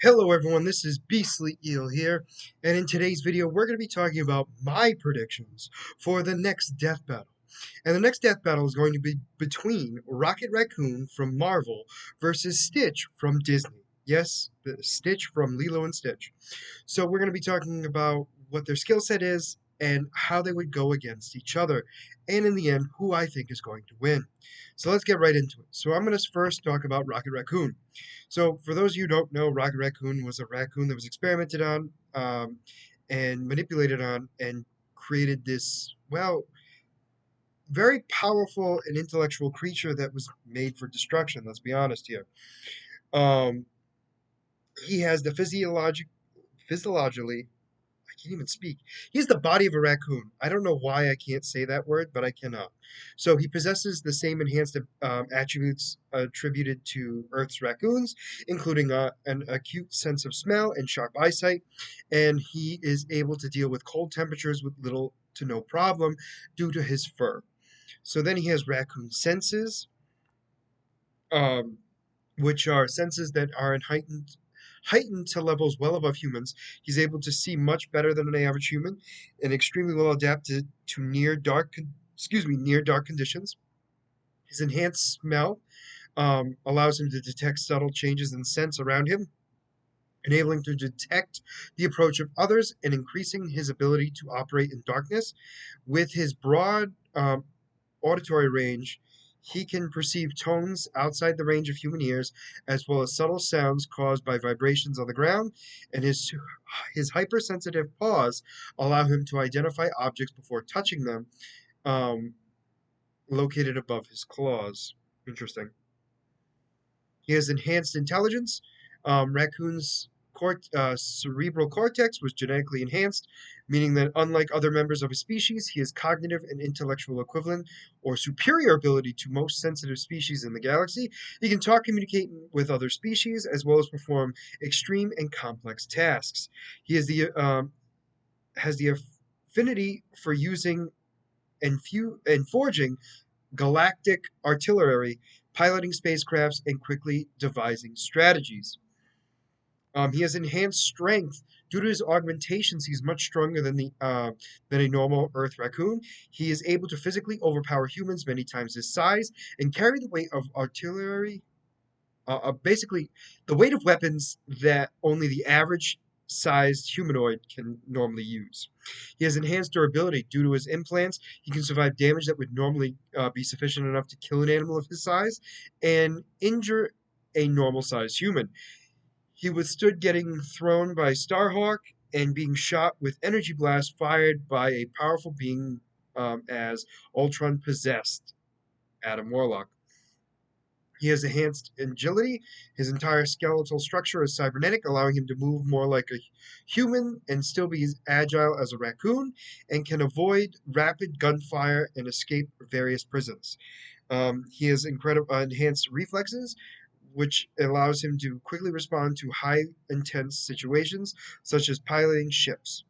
Hello everyone, this is Beastly Eel here, and in today's video we're going to be talking about my predictions for the next death battle. And the next death battle is going to be between Rocket Raccoon from Marvel versus Stitch from Disney. Yes, the Stitch from Lilo and Stitch. So we're going to be talking about what their skill set is and how they would go against each other, and in the end, who I think is going to win. So let's get right into it. So I'm going to first talk about Rocket Raccoon. So for those of you who don't know, Rocket Raccoon was a raccoon that was experimented on and manipulated on and created this, well, very powerful and intellectual creature that was made for destruction. Let's be honest here. Um, he has the physiologically I can't even speak. He has the body of a raccoon. I don't know why I can't say that word, but I cannot. So he possesses the same enhanced attributes attributed to Earth's raccoons, including an acute sense of smell and sharp eyesight, and he is able to deal with cold temperatures with little to no problem due to his fur. So then he has raccoon senses, um, which are senses that are in heightened to levels well above humans. He's able to see much better than an average human, and extremely well adapted to near dark conditions. His enhanced smell allows him to detect subtle changes in scents around him, enabling him to detect the approach of others and increasing his ability to operate in darkness. With his broad auditory range, he can perceive tones outside the range of human ears, as well as subtle sounds caused by vibrations on the ground, and his hypersensitive paws allow him to identify objects before touching them, um, located above his claws. Interesting. He has enhanced intelligence. Raccoon's cerebral cortex was genetically enhanced, meaning that unlike other members of his species, he has cognitive and intellectual equivalent or superior ability to most sensitive species in the galaxy. He can talk, communicate with other species, as well as perform extreme and complex tasks. He has the affinity for using and forging galactic artillery, piloting spacecrafts, and quickly devising strategies. He has enhanced strength due to his augmentations. He's much stronger than a normal Earth raccoon. He is able to physically overpower humans many times his size and carry the weight of artillery. Basically, the weight of weapons that only the average sized humanoid can normally use. He has enhanced durability due to his implants. He can survive damage that would normally be sufficient enough to kill an animal of his size and injure a normal sized human. He withstood getting thrown by Starhawk and being shot with energy blasts fired by a powerful being as Ultron possessed Adam Warlock. He has enhanced agility. His entire skeletal structure is cybernetic, allowing him to move more like a human and still be as agile as a raccoon, and can avoid rapid gunfire and escape various prisons. He has incredible enhanced reflexes, which allows him to quickly respond to high intense situations, such as piloting ships.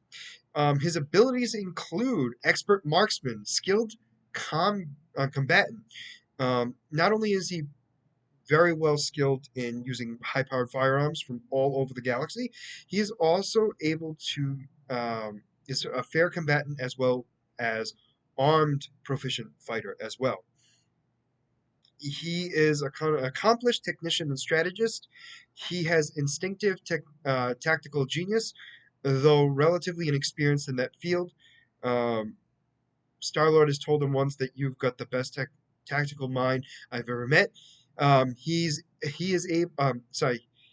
His abilities include expert marksman, skilled combatant. Not only is he very well skilled in using high powered firearms from all over the galaxy, he is also able to is a fair combatant as well as armed proficient fighter as well. He is a kind of accomplished technician and strategist. He has instinctive tactical genius, though relatively inexperienced in that field. Um, Star Lord has told him once that you've got the best tactical mind I've ever met. He is able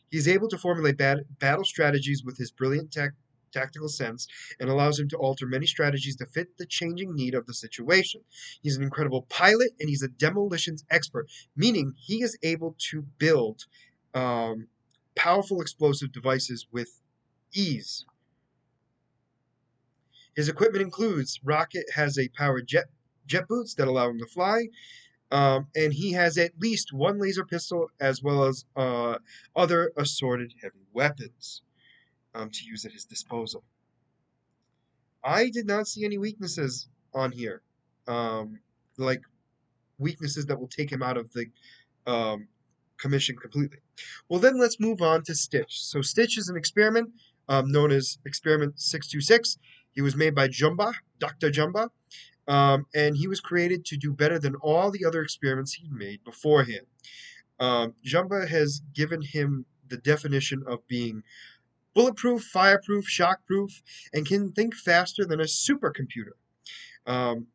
he's able to formulate battle strategies with his brilliant tactical sense and allows him to alter many strategies to fit the changing need of the situation. He's an incredible pilot and he's a demolitions expert, meaning he is able to build um, powerful explosive devices with ease. His equipment includes Rocket has a powered jet boots that allow him to fly, and he has at least one laser pistol as well as other assorted heavy weapons to use at his disposal. I did not see any weaknesses on here, um, like weaknesses that will take him out of the um, commissioned completely. Well, then let's move on to Stitch. So Stitch is an experiment known as Experiment 626. He was made by Jumba, Dr. Jumba, and he was created to do better than all the other experiments he'd made beforehand. Jumba has given him the definition of being bulletproof, fireproof, shockproof, and can think faster than a supercomputer. Um,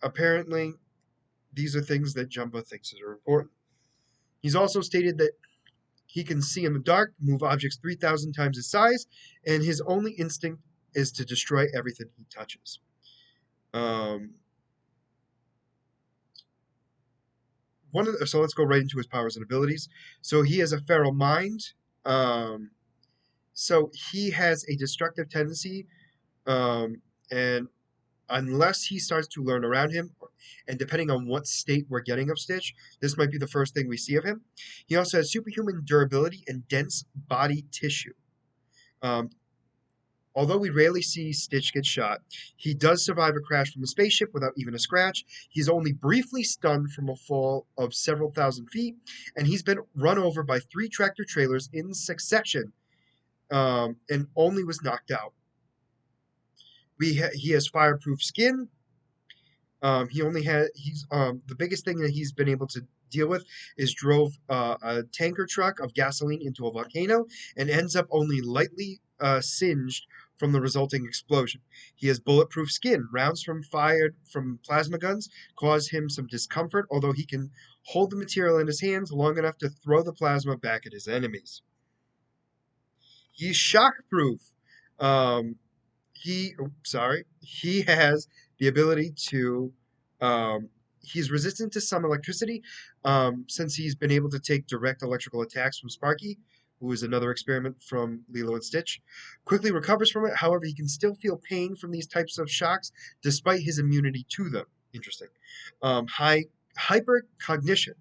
Apparently, these are things that Jumba thinks are important. He's also stated that he can see in the dark, move objects 3,000 times his size, and his only instinct is to destroy everything he touches. Um, so let's go right into his powers and abilities. So he has a feral mind. Um, so he has a destructive tendency, and unless he starts to learn around him, and depending on what state we're getting of Stitch, this might be the first thing we see of him. He also has superhuman durability and dense body tissue. Um, Although we rarely see Stitch get shot, he does survive a crash from a spaceship without even a scratch. He's only briefly stunned from a fall of several thousand feet, and he's been run over by 3 tractor trailers in succession, and only was knocked out. He has fireproof skin. He only had he's The biggest thing that he's been able to deal with is drove a tanker truck of gasoline into a volcano and ends up only lightly singed from the resulting explosion. He has bulletproof skin. Rounds from fired from plasma guns cause him some discomfort, although he can hold the material in his hands long enough to throw the plasma back at his enemies. He's shockproof. Um, he has the ability to um, he's resistant to some electricity, since he's been able to take direct electrical attacks from Sparky, who is another experiment from Lilo and Stitch. Quickly recovers from it. However, he can still feel pain from these types of shocks despite his immunity to them. Interesting. High hypercognition.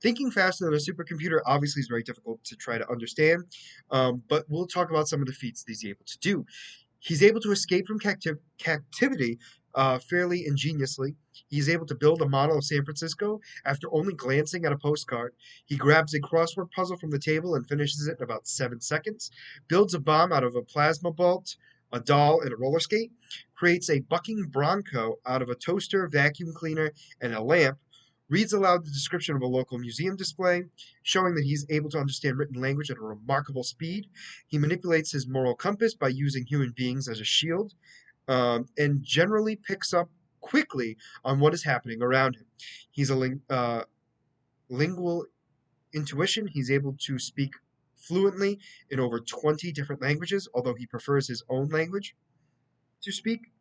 Thinking faster than a supercomputer obviously is very difficult to try to understand, but we'll talk about some of the feats that he's able to do. He's able to escape from captivity fairly ingeniously. He's able to build a model of San Francisco after only glancing at a postcard. He grabs a crossword puzzle from the table and finishes it in about 7 seconds. Builds a bomb out of a plasma bolt, a doll, and a roller skate. Creates a bucking bronco out of a toaster, vacuum cleaner, and a lamp. Reads aloud the description of a local museum display, showing that he's able to understand written language at a remarkable speed. He manipulates his moral compass by using human beings as a shield, and generally picks up quickly on what is happening around him. He's a lingual intuition. He's able to speak fluently in over 20 different languages, although he prefers his own language to speak.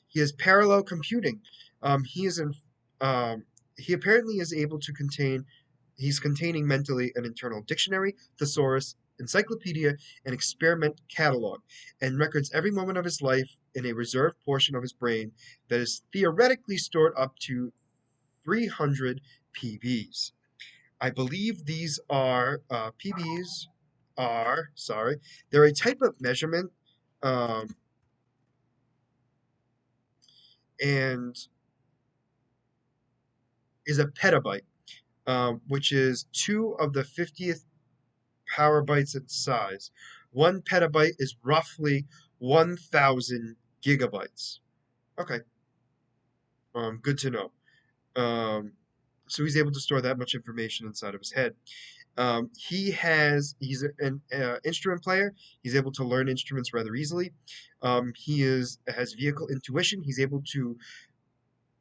He has parallel computing. He is in. He apparently is able to contain. He's containing mentally an internal dictionary, thesaurus, encyclopedia, and experiment catalog, and records every moment of his life in a reserved portion of his brain that is theoretically stored up to 300 PBs. I believe these are PBs are sorry. They're a type of measurement, um, and is a petabyte, which is 2 of the 50th power bytes in size. 1 petabyte is roughly 1,000 gigabytes. Okay, good to know. Um, so he's able to store that much information inside of his head. He's an instrument player. He's able to learn instruments rather easily. Has vehicle intuition. He's able to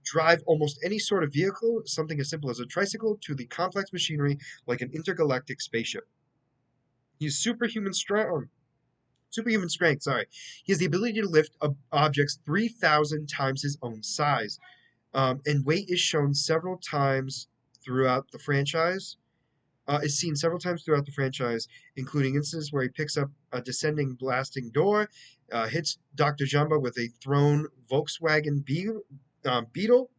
drive almost any sort of vehicle, something as simple as a tricycle, to the complex machinery like an intergalactic spaceship. He's superhuman strength. Sorry, he has the ability to lift objects 3,000 times his own size, and weight is shown several times throughout the franchise. Is seen several times throughout the franchise, including instances where he picks up a descending blasting door, hits Dr. Jumbo with a thrown Volkswagen Beetle.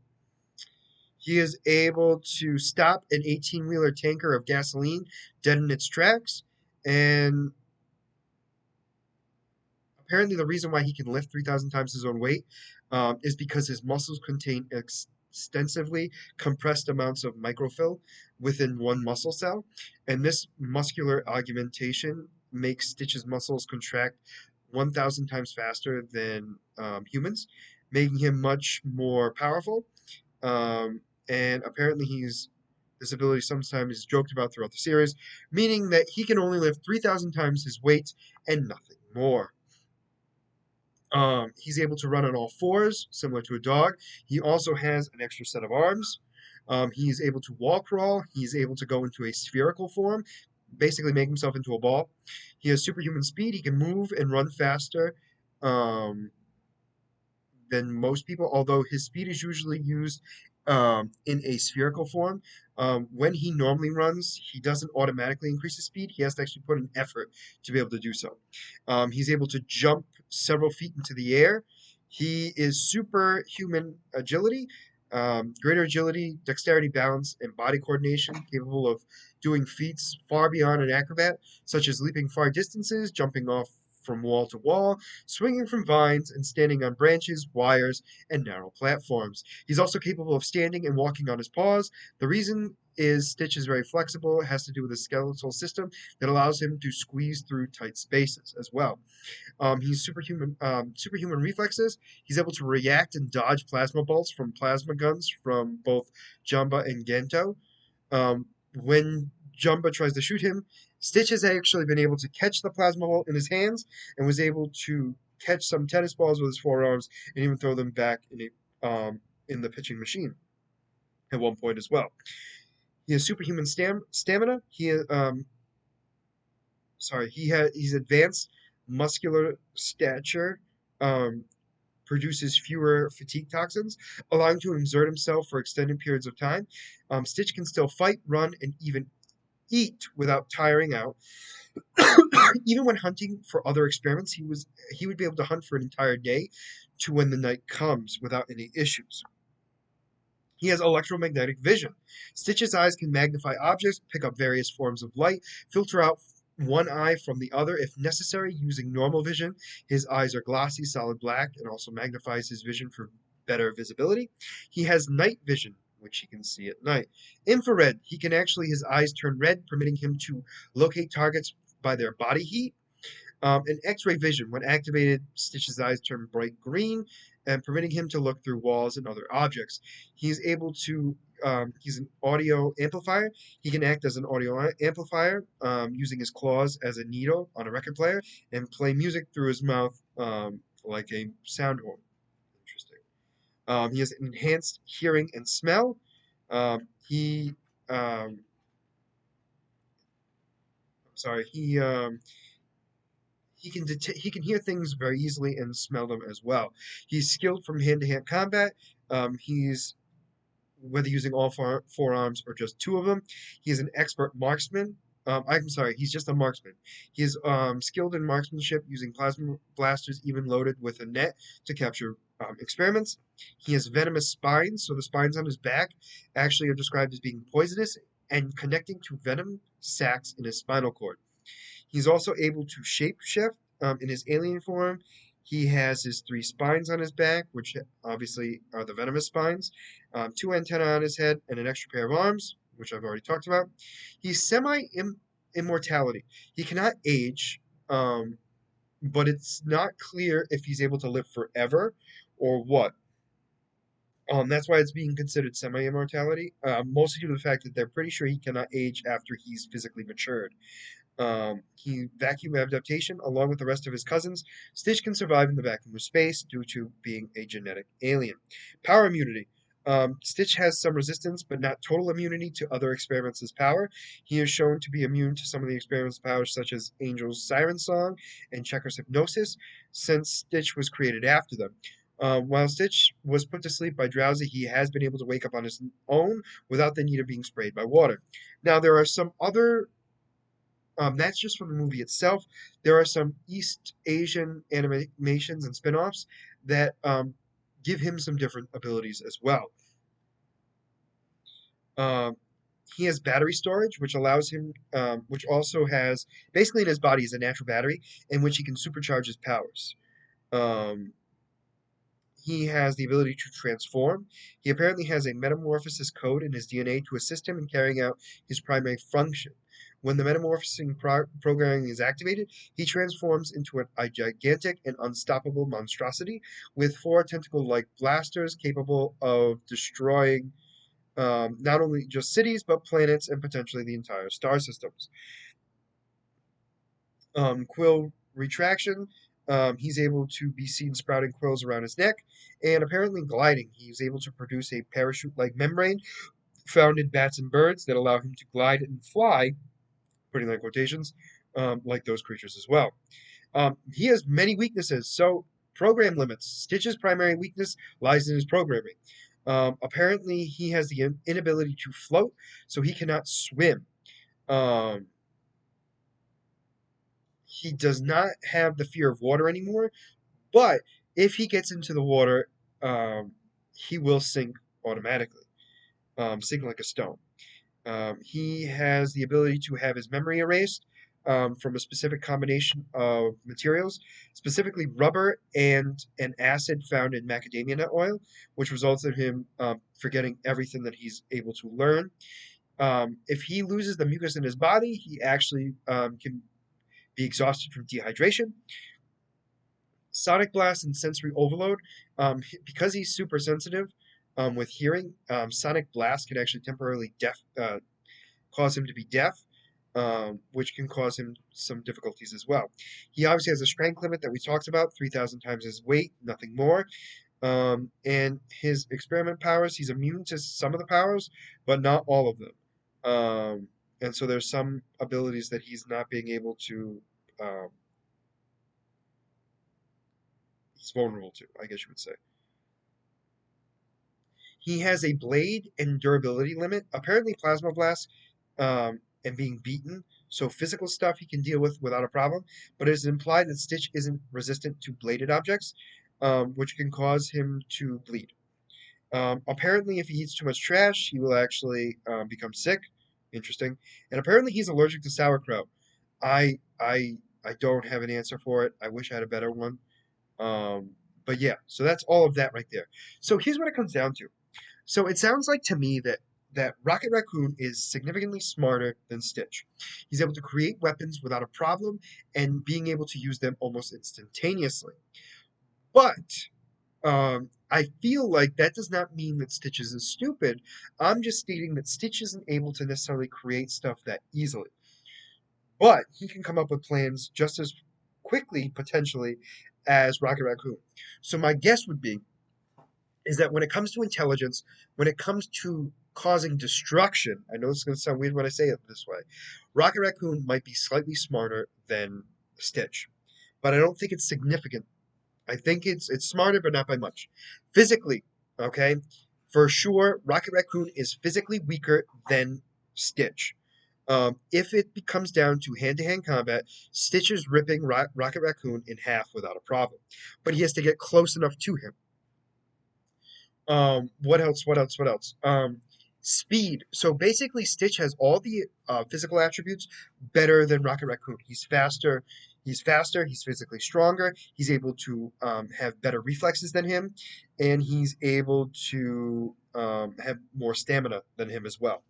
He is able to stop an 18-wheeler tanker of gasoline dead in its tracks, and apparently the reason why he can lift 3,000 times his own weight is because his muscles contain extensively compressed amounts of microfil within one muscle cell, and this muscular augmentation makes Stitch's muscles contract 1,000 times faster than humans, making him much more powerful. Um, and apparently, this ability sometimes is joked about throughout the series, meaning that he can only lift 3,000 times his weight and nothing more. He's able to run on all fours, similar to a dog. He also has an extra set of arms. He's able to wall crawl. He's able to go into a spherical form, basically make himself into a ball. He has superhuman speed. He can move and run faster um, than most people, although his speed is usually used in a spherical form. When he normally runs, he doesn't automatically increase his speed. He has to actually put an effort to be able to do so. He's able to jump several feet into the air. He is superhuman agility, greater agility, dexterity, balance, and body coordination, capable of doing feats far beyond an acrobat, such as leaping far distances, jumping off from wall to wall, swinging from vines, and standing on branches, wires, and narrow platforms. He's also capable of standing and walking on his paws. The reason is Stitch is very flexible. It has to do with a skeletal system that allows him to squeeze through tight spaces as well. He's superhuman reflexes. He's able to react and dodge plasma bolts from plasma guns from both Jamba and Gento. When Jumba tries to shoot him, Stitch has actually been able to catch the plasma bolt in his hands and was able to catch some tennis balls with his forearms and even throw them back in the pitching machine at one point as well. He has superhuman stamina. He's advanced muscular stature. Um, Produces fewer fatigue toxins, allowing him to exert himself for extended periods of time. Stitch can still fight, run, and even eat without tiring out. Even when hunting for other experiments, he would be able to hunt for an entire day to when the night comes without any issues. He has electromagnetic vision. Stitch's eyes can magnify objects, pick up various forms of light, filter out one eye from the other if necessary using normal vision. His eyes are glossy, solid black, and also magnifies his vision for better visibility. He has night vision, which he can see at night. Infrared, his eyes turn red, permitting him to locate targets by their body heat. And X-ray vision, when activated, Stitch's eyes turn bright green and permitting him to look through walls and other objects. He's an audio amplifier. He can act as an audio amplifier using his claws as a needle on a record player and play music through his mouth like a sound horn. Interesting. He has enhanced hearing and smell. He, sorry, he can hear things very easily and smell them as well. He's skilled from hand-to-hand combat. He's whether using all forearms or just two of them. He is an expert marksman. I'm sorry, he's just a marksman. He is skilled in marksmanship using plasma blasters, even loaded with a net to capture experiments. He has venomous spines, so the spines on his back actually are described as being poisonous and connecting to venom sacs in his spinal cord. He's also able to shapeshift in his alien form. He has his three spines on his back, which obviously are the venomous spines, two antennae on his head, and an extra pair of arms, which I've already talked about. He's semi-immortality. He cannot age, but it's not clear if he's able to live forever or what. That's why it's being considered semi-immortality, mostly due to the fact that they're pretty sure he cannot age after he's physically matured. He vacuum adaptation along with the rest of his cousins. Stitch can survive in the vacuum of space due to being a genetic alien. Power immunity. Stitch has some resistance, but not total immunity to other experiments' power. He is shown to be immune to some of the experiments' powers, such as Angel's siren song and Checker's hypnosis, since Stitch was created after them. While Stitch was put to sleep by Drowsy, he has been able to wake up on his own without the need of being sprayed by water. Now, there are some other that's just from the movie itself. There are some East Asian animations and spin-offs that give him some different abilities as well. Um, he has battery storage, which allows him, which also has basically in his body is a natural battery in which he can supercharge his powers. Um, He has the ability to transform. He apparently has a metamorphosis code in his DNA to assist him in carrying out his primary function. When the metamorphosing programming is activated, he transforms into a gigantic and unstoppable monstrosity with four tentacle-like blasters capable of destroying not only just cities, but planets and potentially the entire star systems. Quill retraction. He's able to be seen sprouting quills around his neck, and apparently gliding. He's able to produce a parachute-like membrane found in bats and birds that allow him to glide and fly, putting that in quotations, like those creatures as well. He has many weaknesses, so program limits. Stitch's primary weakness lies in his programming. Apparently, he has the inability to float, so he cannot swim. Um, he does not have the fear of water anymore, but if he gets into the water, he will sink automatically, sink like a stone. He has the ability to have his memory erased from a specific combination of materials, specifically rubber and an acid found in macadamia nut oil, which results in him forgetting everything that he's able to learn. If he loses the mucus in his body, he actually can be exhausted from dehydration. Sonic blast and sensory overload. Because he's super sensitive with hearing, sonic blast can actually temporarily cause him to be deaf, which can cause him some difficulties as well. He obviously has a strength limit that we talked about, 3,000 times his weight, nothing more. And his experiment powers, he's immune to some of the powers, but not all of them. And so there's some abilities that he's not being able to, um, he's vulnerable to, I guess you would say. He has a blade and durability limit. Apparently, Plasma Blast and being beaten, so physical stuff he can deal with without a problem. But it is implied that Stitch isn't resistant to bladed objects, which can cause him to bleed. Apparently, if he eats too much trash, he will actually become sick. Interesting. And apparently, he's allergic to sauerkraut. I I I don't have an answer for it. I wish I had a better one. But yeah, so that's all of that right there. So here's what it comes down to. So it sounds like to me that Rocket Raccoon is significantly smarter than Stitch. He's able to create weapons without a problem and being able to use them almost instantaneously. But I feel like that does not mean that Stitch is stupid. I'm just stating that Stitch isn't able to necessarily create stuff that easily. But he can come up with plans just as quickly, potentially, as Rocket Raccoon. So my guess would be is that when it comes to intelligence, when it comes to causing destruction, I know it's going to sound weird when I say it this way, Rocket Raccoon might be slightly smarter than Stitch, but I don't think it's significant. I think it's smarter, but not by much. Physically, okay, for sure, Rocket Raccoon is physically weaker than Stitch. If it comes down to hand-to-hand combat, Stitch is ripping Rocket Raccoon in half without a problem, but he has to get close enough to him. What else? What else? What else? Speed. So basically, Stitch has all the physical attributes better than Rocket Raccoon. He's faster. He's faster. He's physically stronger. He's able to have better reflexes than him, and he's able to have more stamina than him as well.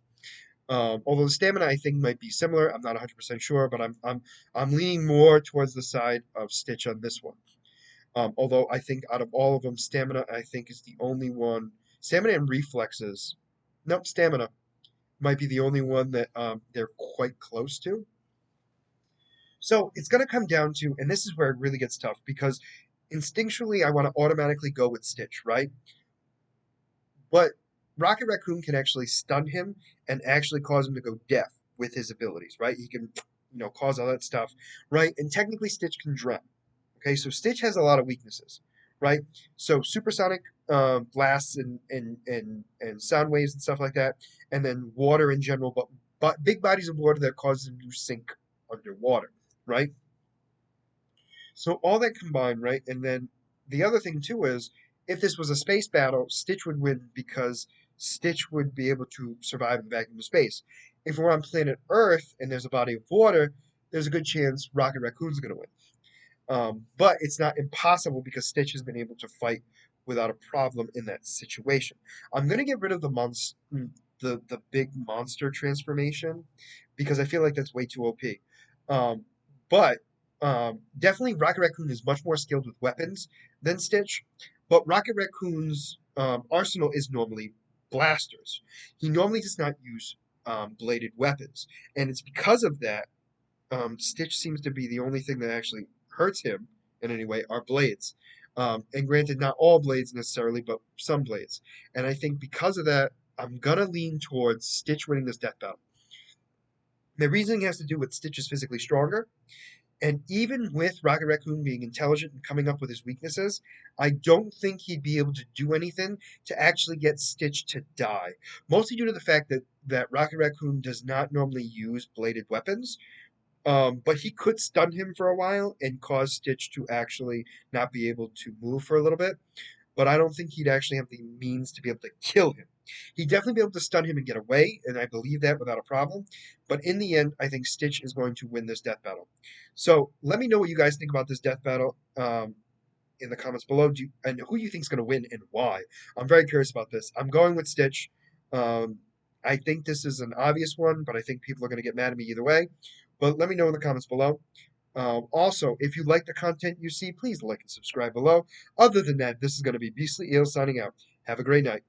Although the stamina I think might be similar, I'm not 100% sure, but I'm leaning more towards the side of Stitch on this one. Although I think out of all of them, stamina I think is the only one. Stamina and reflexes. Nope, stamina might be the only one that they're quite close to. So it's going to come down to, and this is where it really gets tough because instinctually I want to automatically go with Stitch, right? But Rocket Raccoon can actually stun him and actually cause him to go deaf with his abilities, right? He can, cause all that stuff, right? And technically Stitch can drown. Okay, so Stitch has a lot of weaknesses, right? So supersonic blasts and sound waves and stuff like that, and then water in general, but big bodies of water that causes them to sink underwater, right? So all that combined, right? And then the other thing too is if this was a space battle, Stitch would win because Stitch would be able to survive in the vacuum of space. If we're on planet Earth and there's a body of water, there's a good chance Rocket Raccoon's going to win. But it's not impossible because Stitch has been able to fight without a problem in that situation. I'm gonna get rid of the big monster transformation because I feel like that's way too OP. Um, but definitely Rocket Raccoon is much more skilled with weapons than Stitch. But Rocket Raccoon's arsenal is normally blasters. He normally does not use bladed weapons, and it's because of that Stitch seems to be the only thing that actually hurts him in any way are blades. And granted, not all blades necessarily, but some blades. And I think because of that, I'm gonna lean towards Stitch winning this death battle. The reasoning has to do with Stitch is physically stronger, and even with Rocket Raccoon being intelligent and coming up with his weaknesses, I don't think he'd be able to do anything to actually get Stitch to die. Mostly due to the fact that Rocket Raccoon does not normally use bladed weapons, but he could stun him for a while and cause Stitch to actually not be able to move for a little bit. But I don't think he'd actually have the means to be able to kill him. He'd definitely be able to stun him and get away, and I believe that without a problem. But in the end, I think Stitch is going to win this death battle. So let me know what you guys think about this death battle. In the comments below, and who you think is going to win and why. I'm very curious about this. I'm going with Stitch. Um, I think this is an obvious one, but I think people are going to get mad at me either way. But let me know in the comments below. Also, if you like the content you see, please like and subscribe below. Other than that, this is going to be Beastly Eel signing out. Have a great night.